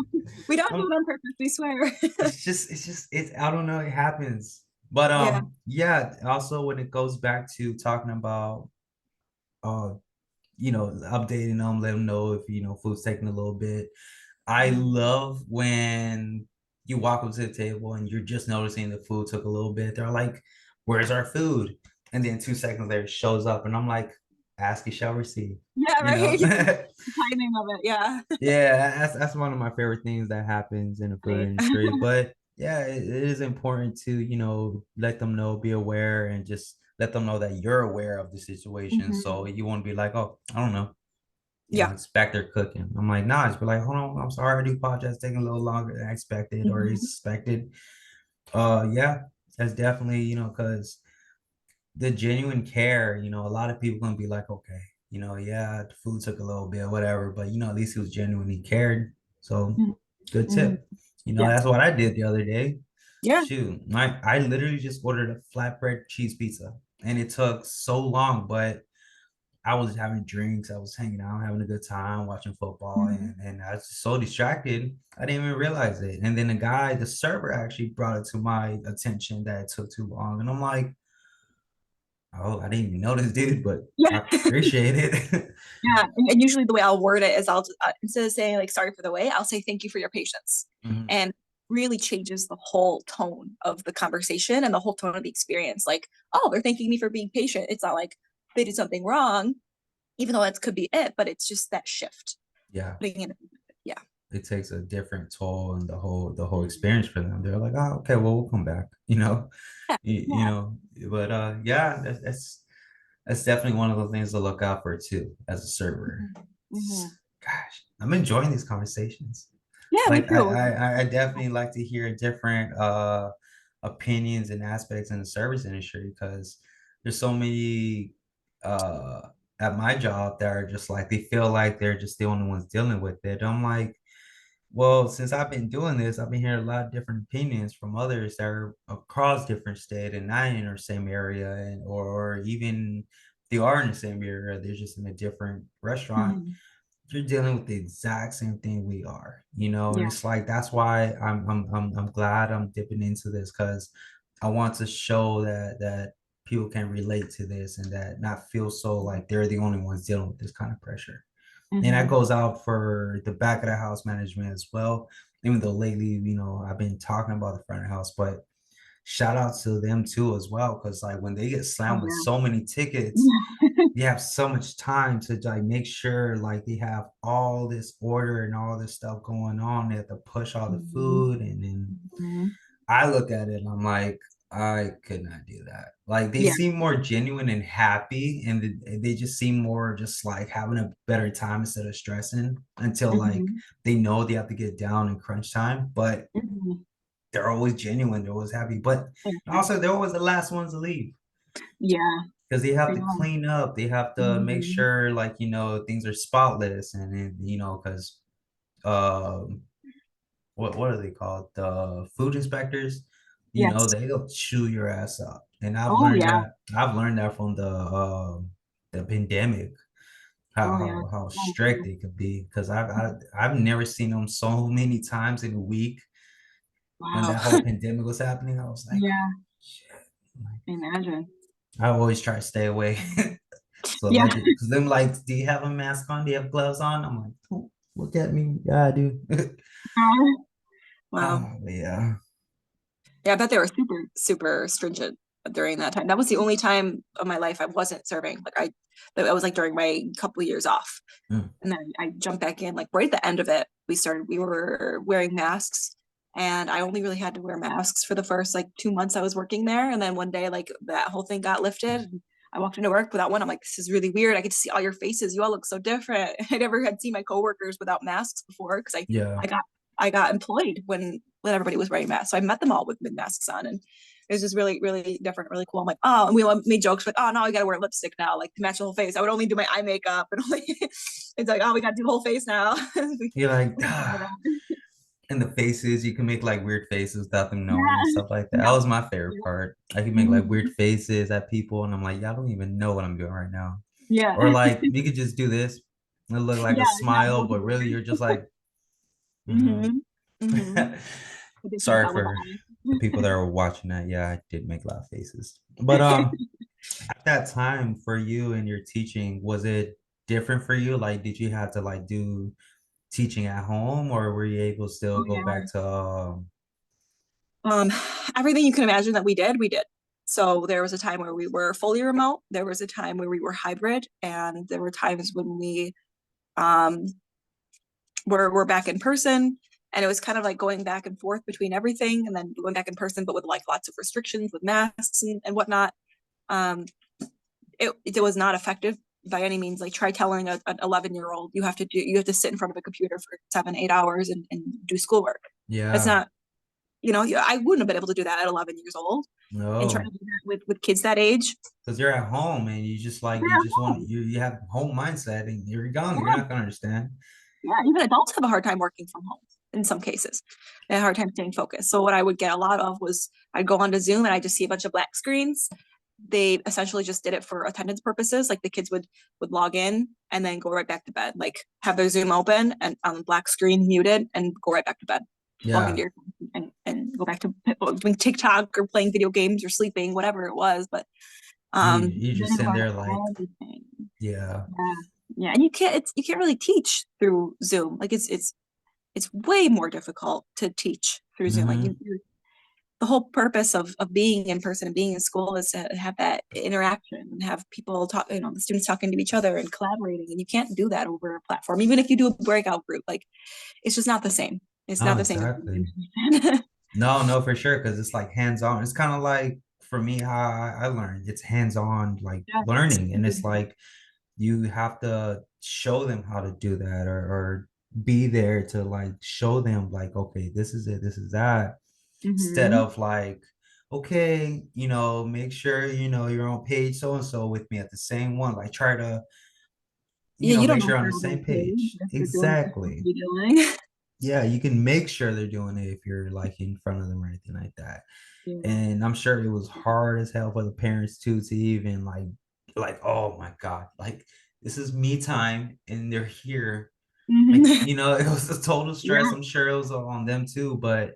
We don't do I'm- it on purpose, we swear. it's I don't know, it happens. But Yeah. yeah, also when it goes back to talking about uh updating them, let them know if food's taking a little bit. I Mhm. love when you walk up to the table and you're just noticing the food took a little bit. They're like, "Where's our food?" And then 2 seconds later, it shows up, and I'm like, ask you shall receive, Yeah, you right. know. The timing of it. Yeah. Yeah, that's one of my favorite things that happens in the food Right. industry. But yeah, it is important to, let them know, be aware, and just let them know that you're aware of the situation. So Hmm. you won't be like, oh, I don't know, Yeah. it's back there cooking. I'm like, nah, just be like, hold on, I'm sorry, I do apologize, taking a little longer than I expected or Hmm. expected. Yeah, that's definitely, because the genuine care, a lot of people gonna be like, okay, yeah, the food took a little bit, whatever, but at least he was genuinely cared. So good Hmm. tip. Yeah. That's what I did the other day. Yeah. Shoot, I literally just ordered a flatbread cheese pizza and it took so long, but I was having drinks, I was hanging out, having a good time, watching football, Hmm. and I was so distracted, I didn't even realize it. And then the server actually brought it to my attention that it took too long. And I'm like, oh, I didn't even notice, dude, but Yeah. I appreciate it. Yeah. And usually the way I'll word it is instead of saying like sorry for the wait, I'll say thank you for your patience. Mhm. And really changes the whole tone of the conversation and the whole tone of the experience. Like, oh, they're thanking me for being patient. It's not like they did something wrong, even though that could be it, but it's just that shift. Yeah, Putting in, yeah. it takes a different toll and the whole experience for them. They're like, oh, okay, well, we'll come back, you know, Yeah. you Yeah. know. But yeah, that's definitely one of the things to look out for too as a server. Hmm. Gosh, I'm enjoying these conversations. Yeah, me Like too. I definitely like to hear different opinions and aspects in the service industry because there's so many uh at my job that are just like they feel like they're just the only ones dealing with it. I'm like, well, since I've been doing this, I've been hearing a lot of different opinions from others that are across different state and not in the same area, and or even they are in the same area, they're just in a different restaurant. Hmm. You're dealing with the exact same thing we are, and Yeah. it's like that's why I'm glad I'm dipping into this because I want to show that people can relate to this and that not feel so like they're the only ones dealing with this kind of pressure. And that Hmm. goes out for the back of the house management as well. Even though lately, I've been talking about the front of the house, but shout out to them too as well. Cause like when they get Oh slammed with yeah. so many tickets, Yeah. they have so much time to like make sure like they have all this order and all this stuff going on. They have to push all the Hmm. food. And then Hmm. I look at it and I'm like, I could not do that. Like they Yeah. seem more genuine and happy, and they just seem more just like having a better time instead of stressing until like Hmm. they know they have to get down in crunch time. But Hmm. they're always genuine, they're always happy. But also they're always the last ones to leave Yeah. because they have I to know. clean up, they have to make Hmm. sure like things are spotless, and then because um what are they called? The food inspectors, Yes. they'll chew your ass up. And Oh yeah. I've learned that from the pandemic, how Oh yeah. how Oh, strict they could be. Because I've never seen them so many times in a week when wow. that whole pandemic was happening. I was like, Yeah. shit. Like, Imagine. I always try to stay away. So Yeah. like, because them like, do you have a mask on? Do you have gloves on? I'm like, oh, look at me. Yeah, I do. Wow. Yeah. Yeah, I bet they were super, super stringent during that time. That was the only time of my life I wasn't serving. That was like during my couple of years off. Mm, And then I jumped back in, like right at the end of it, we were wearing masks. And I only really had to wear masks for the first like 2 months I was working there. And then one day, like that whole thing got lifted. And I walked into work without one. I'm like, this is really weird. I get to see all your faces. You all look so different. I never had seen my coworkers without masks before because yeah. I got I got employed when everybody was wearing masks. So I met them all with masks on, and it was just really, really different, really cool. I'm like, oh, and we made jokes like, oh, no, I gotta wear lipstick now, like to match the whole face. I would only do my eye makeup, and only it's like, oh, we gotta do the whole face now. You're like, We did that. and the faces, you can make like weird faces without them knowing and Yeah, stuff like that. That yeah, was my favorite part. I can make like weird mhm, faces at people, and I'm like, y'all don't even know what I'm doing right now. yeah, Or like, we could just do this. It look like yeah, a yeah. smile, Both but of really you're just like, mm-hmm. Mm-hmm. Mm-hmm. But they can't Sorry tell with the for the people that eye. are watching that. Yeah, I did make a lot of faces. But at that time for you and your teaching, was it different for you? Like, did you have to like do teaching at home, or were you able to still Oh go yeah. back to Um, Everything you can imagine that we did, we did. So there was a time where we were fully remote, there was a time where we were hybrid, and there were times when we um, were back in person. And it was kind of like going back and forth between everything and then going back in person, but with like lots of restrictions with masks and whatnot. Um, it was not effective by any means. Like try telling an 11-year-old you have to sit in front of a computer for 7, 8 hours and do schoolwork. That's Yeah. not, I wouldn't have been able to do that at 11 years old and try to No. do that with kids that age. Because you're at home and you just like you just want you have home mindset and you're young, you're Yeah, not gonna understand. yeah, even adults have a hard time working from home in some cases. They have a hard time staying focused. So what I would get a lot of was I'd go onto Zoom and I just see a bunch of black screens. They essentially just did it for attendance purposes. Like the kids would log in and then go right back to bed. Like have their Zoom open and on the black screen muted and go right back to bed. Log into Yeah. your and go back to doing TikTok or playing video games or sleeping, whatever it was. But You then just I sitting learned there like, everything. yeah. Yeah. Yeah. And you can't really teach through Zoom. Like it's way more difficult to teach through Zoom. Like Mm-hmm. the whole purpose of being in person and being in school is to have that interaction and have people talk, the students talking to each other and collaborating. And you can't do that over a platform, even if you do a breakout group. Like it's just not the same. It's Oh, not the same as exactly. being No, no, for sure. Cause it's like hands-on. It's kind of like for me how I learned. It's hands-on like Yes. learning. And it's like you have to show them how to do that or be there to like show them like, okay, this is it, this is that. Instead Mm-hmm. of like, okay, make sure you're on page so and so with me at the same one. Like try to, Yeah, you don't make know sure if on they're the on same that page, page. if they're doing what they're supposed to Exactly. be doing. Yeah, you can make sure they're doing it if you're like in front of them or anything like that. Yeah. And I'm sure it was hard as hell for the parents too to even like oh my God, like this is me time and they're here. Like, Mm-hmm. it was a total stress. Yeah. I'm sure it was on them too, but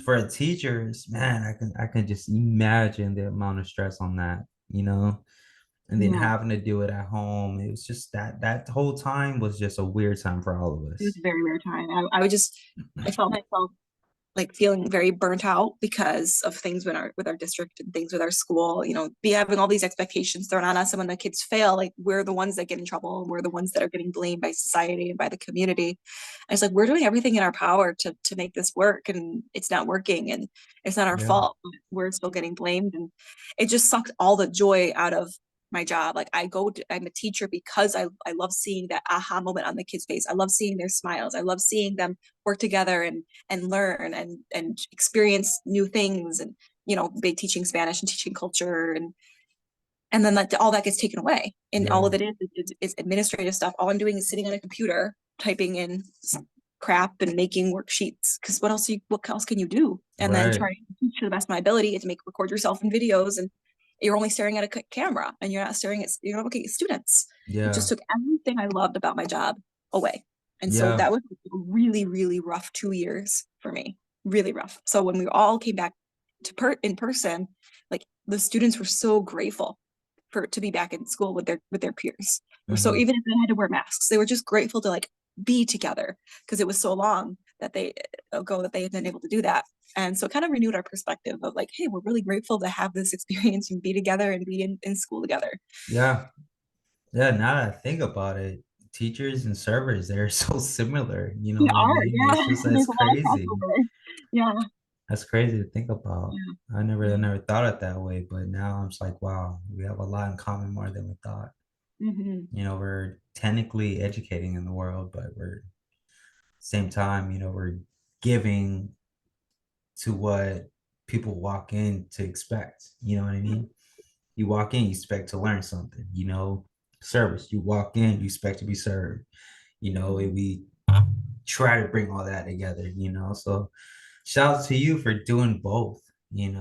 for the teachers, man, I can just imagine the amount of stress on that. And then Yeah. having to do it at home. It was just that whole time was just a weird time for all of It was us. a very rare time. I felt myself like feeling very burnt out because of things with our district and things with our school, be having all these expectations thrown on us. And when the kids fail, like we're the ones that get in trouble and we're the ones that are getting blamed by society and by the community. And it's like we're doing everything in our power to make this work and it's not working and it's not our Yeah. fault, but we're still getting blamed. And it just sucked all the joy out of my job. Like I'm a teacher because I love seeing that aha moment on the kids' face. I love seeing their smiles. I love seeing them work together and learn and experience new things and be teaching Spanish and teaching culture and then all that gets taken away and all Yeah. of it is administrative stuff. All I'm doing is sitting on a computer typing in crap and making worksheets because what else can you do, and then Right. try to teach to the best of my ability to make record yourself in videos, and you're only staring at a camera and you're not looking at students. It just Yeah. took everything I loved about my job away. And so Yeah. that was a really, really rough 2 years for me. Really rough. So when we all came back in person, like the students were so grateful to be back in school with their peers. Or so Hmm. even if they had to wear masks, they were just grateful to like be together because it was so long that they had been able to do that. And so it kind of renewed our perspective of like, hey, we're really grateful to have this experience and be together and be in school together. Yeah. Yeah. Now that I think about it, teachers and servers, they're so similar. You know We what I are, mean? It's yeah. just There's that's a lot of crazy. crossover. Yeah. That's crazy to think about. Yeah. I Yeah. never thought it that way, but now I'm just like, wow, we have a lot in common more than we thought. Mm-hmm. We're technically educating in the world, but we're same time, we're giving to what people walk in to expect. You know what I mean? You walk in, you expect to learn something, service. You walk in, you expect to be served. Mm-hmm. We try to bring all that together. So shout out to you for doing both, Yeah.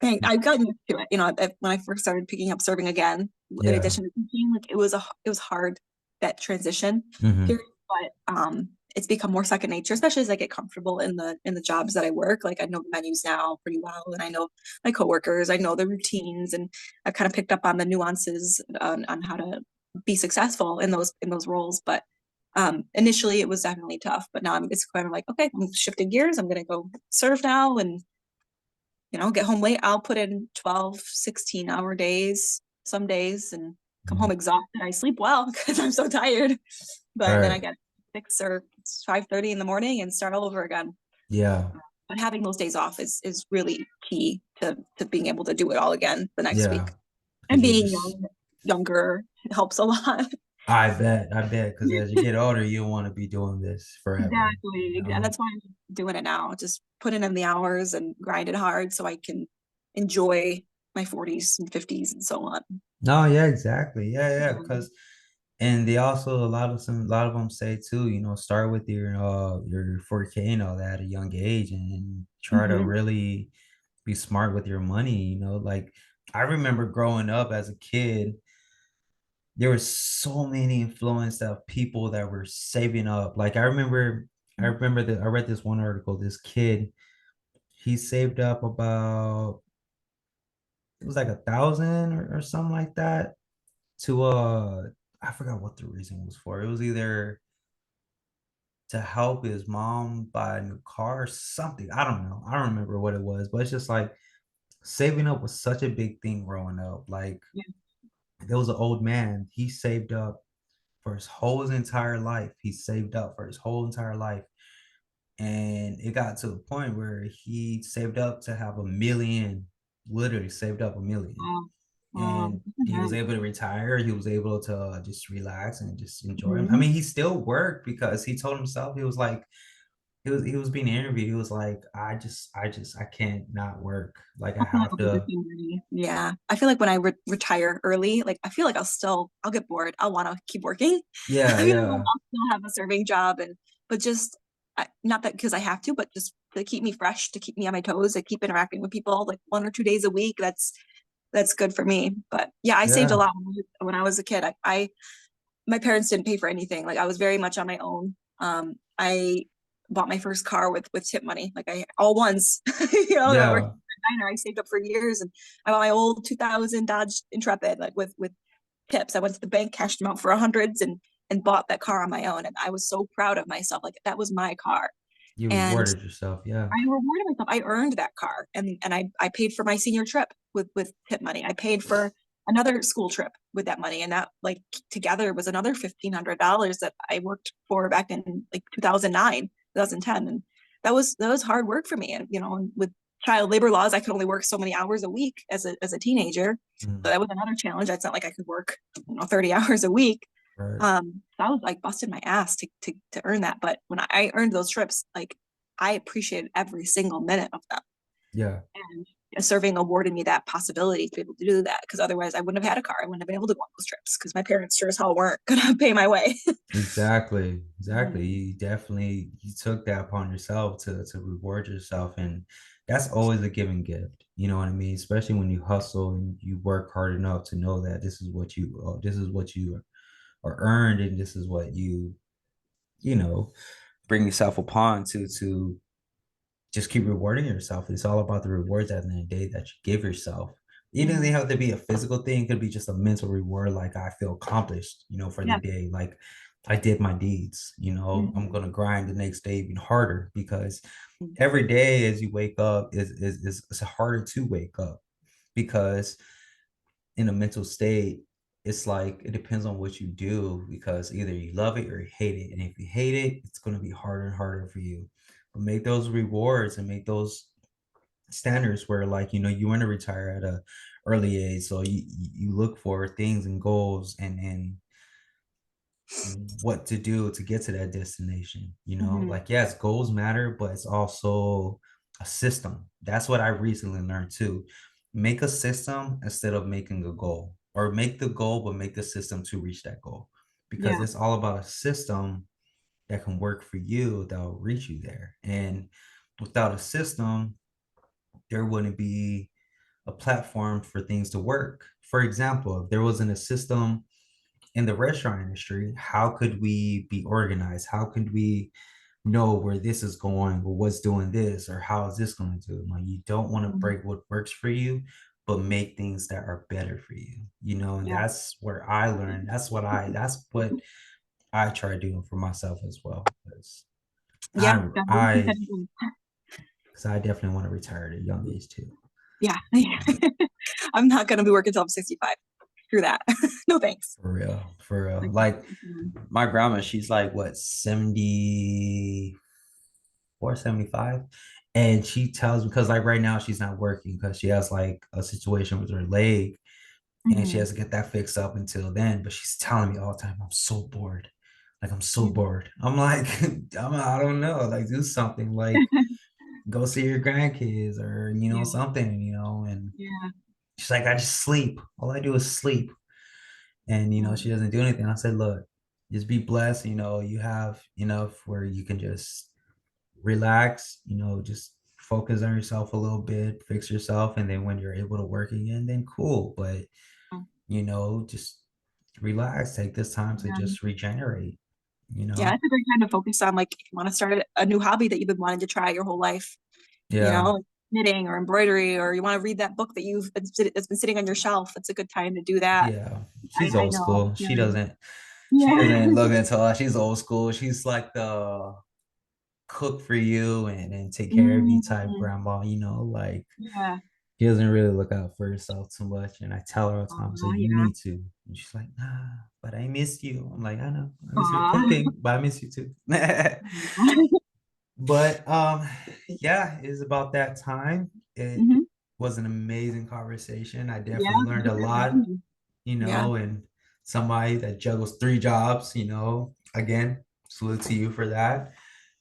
like, I've gotten used to it. When I first started picking up serving again, in yeah. addition to teaching, like it was hard, that transition Hmm. period. But it's become more second nature, especially as I get comfortable in the jobs that I work. Like I know the menus now pretty well, and I know my coworkers, I know the routines, and I've kind of picked up on the nuances on how to be successful in those roles. But initially, it was definitely tough. But now it's kind of like, okay, I'm shifting gears. I'm gonna go serve now, and get home late. I'll put in 12, 16 hour days some days and come Mhm. home exhausted. I sleep well because I'm so tired, but then I Right. get 6 or 5:30 in the morning and start all over again. Yeah. But having those days off is really key to being able to do it all again the next week. Yeah. And Because you're being just, younger helps a lot. I bet, because as you get older, you want to be doing this forever, you Exactly. And know? that's why I'm doing it now. Just putting in the hours and grind it hard so I can enjoy my 40s and 50s and so on. No, yeah, exactly. Yeah, yeah. Mhm. Because, and they also, a lot of them say too, start with your 4K and all that at a young age and try to Mhm. really be smart with your money, like I remember growing up as a kid, there were so many influence of people that were saving up. Like I remember that I read this one article, this kid, he saved up about, it was like 1,000 or something like that to I forgot what the reason was for. It was either to help his mom buy a new car or something. I don't know. I don't remember what it was, but it's just like saving up was such a big thing growing up. Like Yeah. there was an old man, he saved up for his whole entire life. He saved up for his whole entire life. And it got to a point where he saved up to have 1 million, literally saved up 1 million. Wow. And he was Mhm. able to retire. He was able to just relax and just enjoy him. I Mhm. mean, he still worked because he told himself, he was like, he was being interviewed. He was like, I can't not work. Like I I feel like have I'll do the to. same, Rudy. Yeah. I feel like when I retire early, like I feel like I'll get bored. I'll want to keep working. I Yeah, feel like yeah, I'll still have a serving job but just not that because I have to, but just to keep me fresh, to keep me on my toes, to keep interacting with people like 1 or 2 days a week. That's good for me. But yeah, I saved a yeah. lot when I was a kid. I my parents didn't pay for anything. Like I was very much on my own. I bought my first car with tip money. Like I all once, that worked Yeah, at the diner. I saved up for years, and I bought my old 2000 Dodge Intrepid like with tips. I went to the bank, cashed them out for hundreds, and bought that car on my own. And I was so proud of myself. Like that was my car, you and rewarded yourself. Yeah, I rewarded myself. I earned that car, and I paid for my senior trip with tip money. I paid for another school trip with that money, and that like together was another $1,500 that I worked for back in like 2009, 2010, and that was hard work for me. And with child labor laws, I could only work so many hours a week as a teenager, so mm, that was another challenge. It's not like I could work 30 hours a week. right. So I was like busting my ass to earn that. But when I earned those trips, like I appreciated every single minute of them. Yeah. And serving awarded me that possibility to be able to do that because otherwise I wouldn't have had a car. I wouldn't have been able to go on those trips because my parents sure as hell weren't going to pay my way. Exactly, exactly. Mhm. You took that upon yourself to reward yourself, and that's always a given gift. You know what I mean? Especially when you hustle and you work hard enough to know that this is what you are earned, and this is what you know bring yourself upon to just keep rewarding yourself. It's all about the rewards at the end of the day that you give yourself. It doesn't Mhm. have to be a physical thing. It could be just a mental reward, like I feel accomplished, for the Yeah. day. Like I did my deeds, I'm Mhm. gonna grind the next day even harder because every day as you wake up is it's harder to wake up because in a mental state, it's like it depends on what you do because either you love it or you hate it. And if you hate it, it's going to be harder and harder for you. But make those rewards and make those standards where like you want to retire at a early age. So you look for things and goals and what to do to get to that destination. Mhm. Like yes, goals matter, but it's also a system. That's what I recently learned too. Make a system instead of making a goal, or make the goal but make the system to reach that goal, because Yeah. it's all about a system that can work for you that will reach you there. And without a system, there wouldn't be a platform for things to work. For example, if there wasn't a system in the restaurant industry, how could we be organized? How could we know where this is going or what's doing this or how is this going to do? Like you don't want to Mhm. break what works for you, but make things that are better for you, and Yeah. that's where I learned. That's what I try doing for myself as well. Because Yeah. I Gotta be I competitive. because I definitely want to retire at a young age too. Yeah. I'm not going to be working until I'm 65. Screw that. No thanks. For real, for real. Like, Like my grandma, she's like what, 74, 75, and she tells me, because like right now she's not working because she has like a situation with her leg and she mhm. has to get that fixed up until then. But she's telling me all the time, I'm so bored. Like I'm so Yeah. bored. I'm like, I don't know, like do something, like go see your grandkids or Yeah. something, and Yeah. she's like, I just sleep. All I do is sleep. And she doesn't do anything. I said, look, just be blessed. You have enough where you can just relax, just focus on yourself a little bit, fix yourself, and then when you're able to work again, then cool. But just relax, take this time to Yeah. just regenerate, you Yeah, know? it's a great time to focus on like if you want to start a new hobby that you've been wanting to try your whole life, Yeah, like knitting or embroidery, or you want to read that book that that's been sitting on your shelf. It's a good time to do that. yeah. She's I old know. school. Yeah. She Yeah. doesn't look into she's old school. She's like the cook for you and take care of you type Mhm. grandma, like Yeah. she doesn't really look out for herself too much. And I tell her all the time, so you Yeah. need to. And she's like, nah, but I miss you. I'm like, I know, I miss your Aw. cooking, but I miss you too. But yeah, it's about that time. It Mhm. was an amazing conversation. I Yeah. definitely learned Thank a you for having lot, me. Yeah. and somebody that juggles three jobs, again, salute to you for that.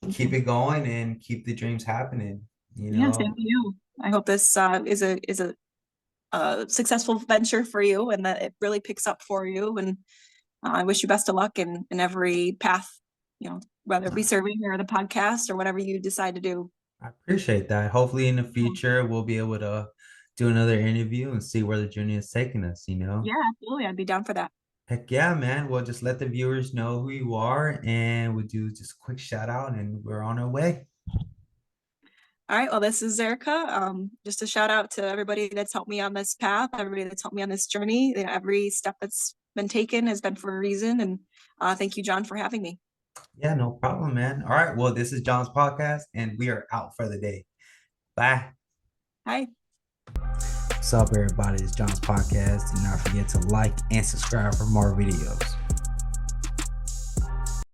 Thank Keep you. it going and keep the dreams happening, Yeah. Same to you. I hope this is a successful venture for you and that it really picks up for you. And I wish you best of luck in every path, whether it be serving or the podcast or whatever you decide to do. I appreciate that. Hopefully in the future we'll be able to do another interview and see where the journey is taking us. Yeah, absolutely. I'd be down for that. Heck yeah, man. We'll just let the viewers know who you are and we'll do just a quick shout out and we're on our way. All right. Well, this is Erica. Just a shout out to everybody that's helped me on this path, everybody that's helped me on this journey. Every step that's been taken has been for a reason. And thank you, John, for having me. Yeah, no problem, man. All right. Well, this is John's podcast and we are out for the day. Bye. Hi. What's up, everybody? It's John's podcast. Do not forget to like and subscribe for more videos.